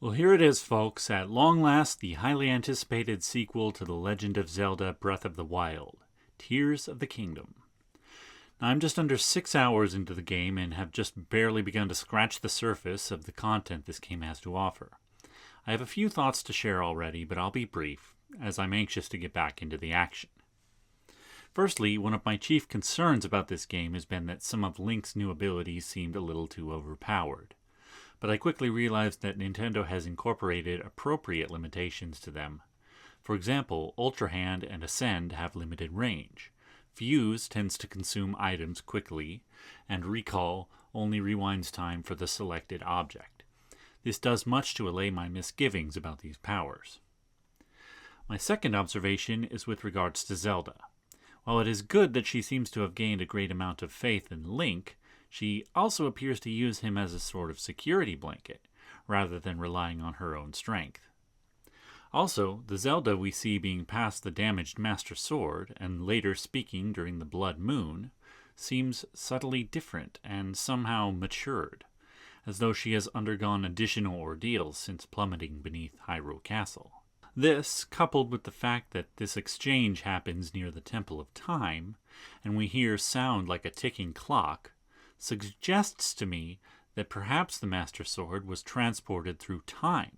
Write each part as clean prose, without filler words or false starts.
Well, here it is, folks. At long last, the highly anticipated sequel to The Legend of Zelda Breath of the Wild, Tears of the Kingdom. Now, I'm just under 6 hours into the game and have just barely begun to scratch the surface of the content this game has to offer. I have a few thoughts to share already, but I'll be brief, as I'm anxious to get back into the action. Firstly, one of my chief concerns about this game has been that some of Link's new abilities seemed a little too overpowered. But I quickly realized that Nintendo has incorporated appropriate limitations to them. For example, Ultra Hand and Ascend have limited range. Fuse tends to consume items quickly, and Recall only rewinds time for the selected object. This does much to allay my misgivings about these powers. My second observation is with regards to Zelda. While it is good that she seems to have gained a great amount of faith in Link, she also appears to use him as a sort of security blanket, rather than relying on her own strength. Also, the Zelda we see being passed the damaged Master Sword, and later speaking during the Blood Moon, seems subtly different and somehow matured, as though she has undergone additional ordeals since plummeting beneath Hyrule Castle. This, coupled with the fact that this exchange happens near the Temple of Time, and we hear sound like a ticking clock, suggests to me that perhaps the Master Sword was transported through time,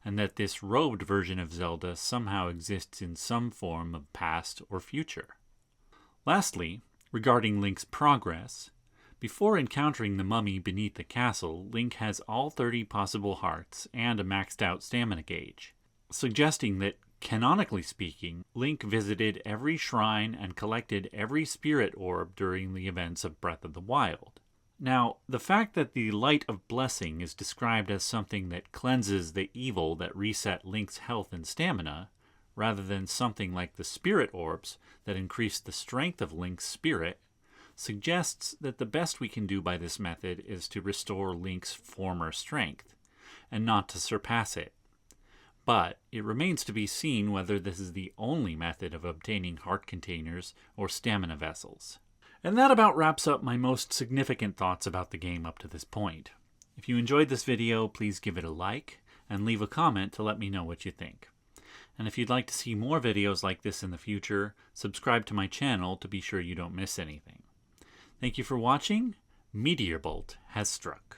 and that this robed version of Zelda somehow exists in some form of past or future. Lastly, regarding Link's progress, before encountering the mummy beneath the castle, Link has all 30 possible hearts and a maxed out stamina gauge, suggesting that, canonically speaking, Link visited every shrine and collected every spirit orb during the events of Breath of the Wild. Now, the fact that the Light of Blessing is described as something that cleanses the evil that reset Link's health and stamina, rather than something like the spirit orbs that increase the strength of Link's spirit, suggests that the best we can do by this method is to restore Link's former strength, and not to surpass it. But it remains to be seen whether this is the only method of obtaining heart containers or stamina vessels. And that about wraps up my most significant thoughts about the game up to this point. If you enjoyed this video, please give it a like and leave a comment to let me know what you think. And if you'd like to see more videos like this in the future, subscribe to my channel to be sure you don't miss anything. Thank you for watching. MeteorBolt has struck.